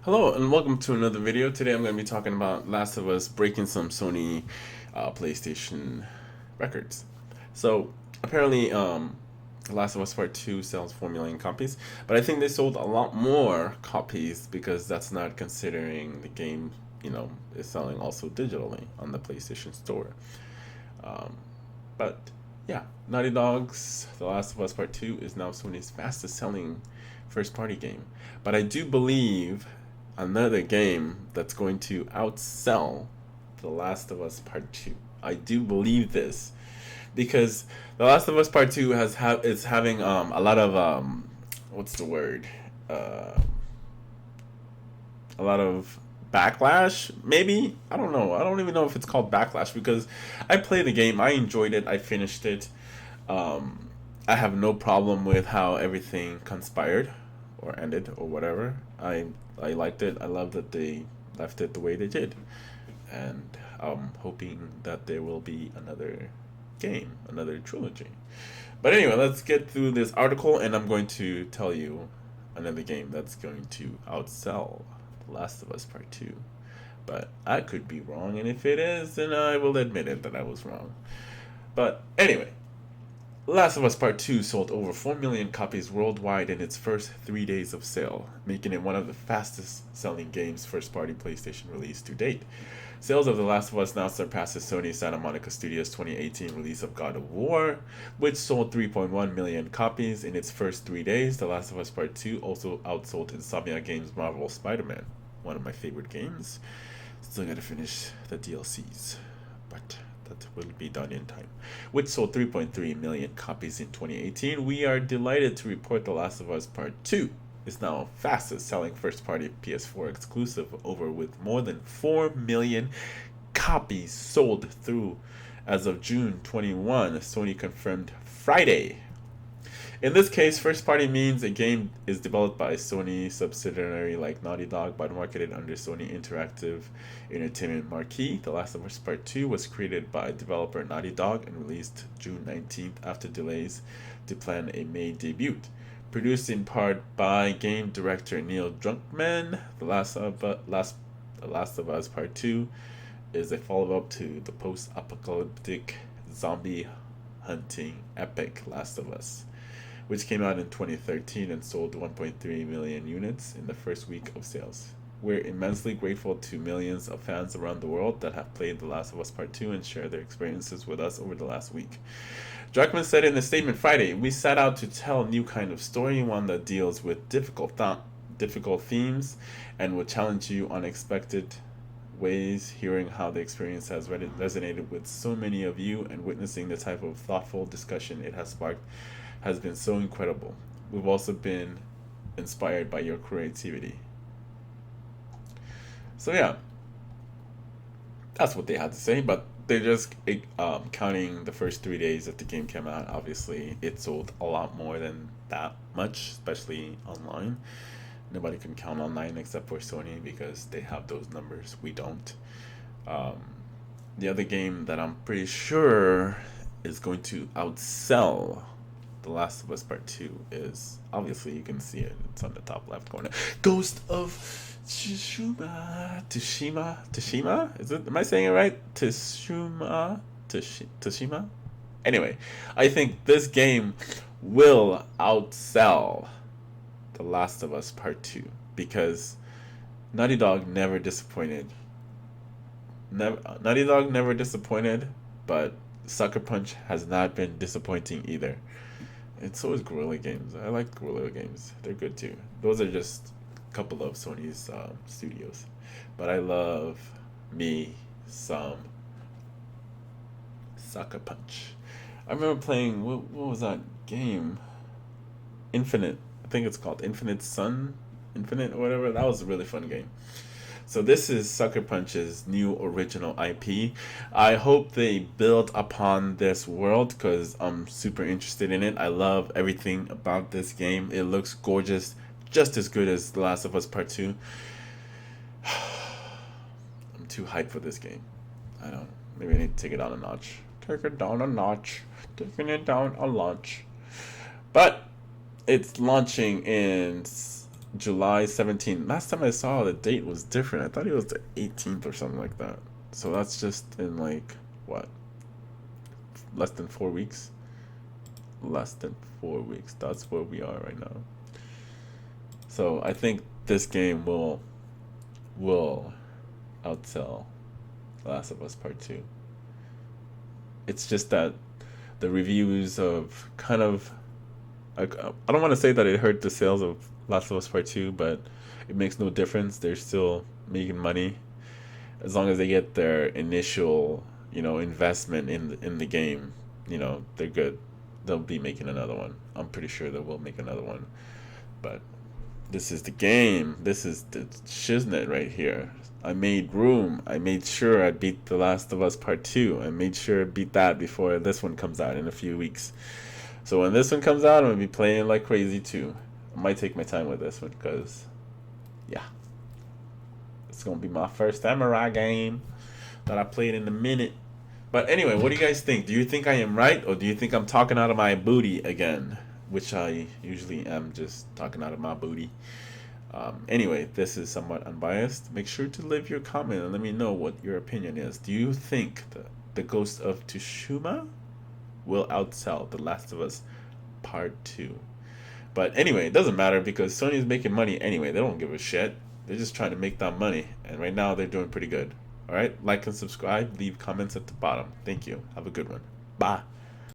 Hello and welcome to another video. Today I'm going to be talking about Last of Us breaking some Sony PlayStation records. So apparently Last of Us Part 2 sells 4 million copies, but I think they sold a lot more copies because that's not considering the game, is selling also digitally on the PlayStation Store. Um, but yeah, Naughty Dog's The Last of Us Part 2 is now Sony's fastest selling first party game. But I do believe another game that's going to outsell The Last of Us Part 2. I do believe this because The Last of Us Part 2 is having a lot of what's the word? Uh, a lot of backlash, maybe. I don't know. I don't even know if it's called backlash because I played the game. I enjoyed it. I finished it. I have no problem with how everything conspired or ended or whatever. I liked it. I love that they left it the way they did, and I'm hoping that there will be another game, another trilogy. But anyway, let's get through this article, and I'm going to tell you another game that's going to outsell The Last of Us Part 2. But I could be wrong, and if it is, then I will admit it that I was wrong. But anyway, Last of Us Part 2 sold over 4 million copies worldwide in its first 3 days of sale, making it one of the fastest selling games first party PlayStation release to date. Sales of The Last of Us now surpasses Sony's Santa Monica Studios' 2018 release of God of War, which sold 3.1 million copies in its first 3 days. The Last of Us Part 2 also outsold Insomniac Games' Marvel Spider-Man, one of my favorite games. Still gotta finish the DLCs, but that will be done in time, which sold 3.3 million copies in 2018. We are delighted to report The Last of Us Part 2 is now fastest selling first party PS4 exclusive over with more than 4 million copies sold through as of June 21, Sony confirmed Friday. In this case, first party means a game is developed by a Sony subsidiary like Naughty Dog but marketed under Sony Interactive Entertainment marquee. The Last of Us Part 2 was created by developer Naughty Dog and released June 19th after delays to plan a May debut. Produced in part by game director Neil Druckmann, The Last of Us Part 2 is a follow-up to the post-apocalyptic zombie hunting epic Last of Us, which came out in 2013 and sold 1.3 million units in the first week of sales. We're immensely grateful to millions of fans around the world that have played The Last of Us Part 2 and shared their experiences with us over the last week. Druckmann said in a statement Friday, "We set out to tell a new kind of story, one that deals with difficult themes and will challenge you unexpected ways. Hearing how the experience has resonated with so many of you and witnessing the type of thoughtful discussion it has sparked has been so incredible. We've also been inspired by your creativity." So yeah, that's what they had to say. But they're just counting the first 3 days that the game came out. Obviously, it sold a lot more than that much, especially online. Nobody can count online except for Sony because they have those numbers. We don't. Um, the other game that I'm pretty sure is going to outsell The Last of Us Part 2 is, obviously you can see it, it's on the top left corner. Ghost of Tsushima? Is it, am I saying it right? Tsushima? Anyway, I think this game will outsell The Last of Us Part 2 because Naughty Dog never disappointed. Naughty Dog never disappointed, but Sucker Punch has not been disappointing either. And so is Guerrilla Games. I like Guerrilla Games. They're good too. Those are just a couple of Sony's studios. But I love me some Sucker Punch. I remember playing, what was that game? Infinite. I think it's called Infinite Sun? Infinite or whatever. That was a really fun game. So this is Sucker Punch's new original IP. I hope they build upon this world because I'm super interested in it. I love everything about this game. It looks gorgeous, just as good as The Last of Us Part 2. I'm too hyped for this game. I don't. Maybe I need to take it down a notch. Take it down a notch. Taking it down a notch. But it's launching in July 17th. Last time I saw the date was different. I thought it was the 18th or something like that. So that's just in like what? Less than 4 weeks? Less than 4 weeks. That's where we are right now. So I think this game will outsell The Last of Us Part 2. It's just that the reviews of kind of I don't want to say that it hurt the sales of Last of Us Part 2, but it makes no difference. They're still making money as long as they get their initial, investment in the game. They're good. They'll be making another one. I'm pretty sure they will make another one. But this is the game. This is the shiznit right here. I made room. I made sure I beat The Last of Us Part 2. I made sure I beat that before this one comes out in a few weeks. So when this one comes out, I'm going to be playing like crazy too. I might take my time with this one because, yeah, it's going to be my first samurai game that I played in a minute. But anyway, what do you guys think? Do you think I am right, or do you think I'm talking out of my booty again? Which I usually am, just talking out of my booty. Anyway, this is somewhat unbiased. Make sure to leave your comment and let me know what your opinion is. Do you think the Ghost of Tsushima will outsell The Last of Us Part 2? But anyway, it doesn't matter because Sony's making money anyway. They don't give a shit. They're just trying to make that money. And right now they're doing pretty good. Alright, like and subscribe. Leave comments at the bottom. Thank you. Have a good one. Bye.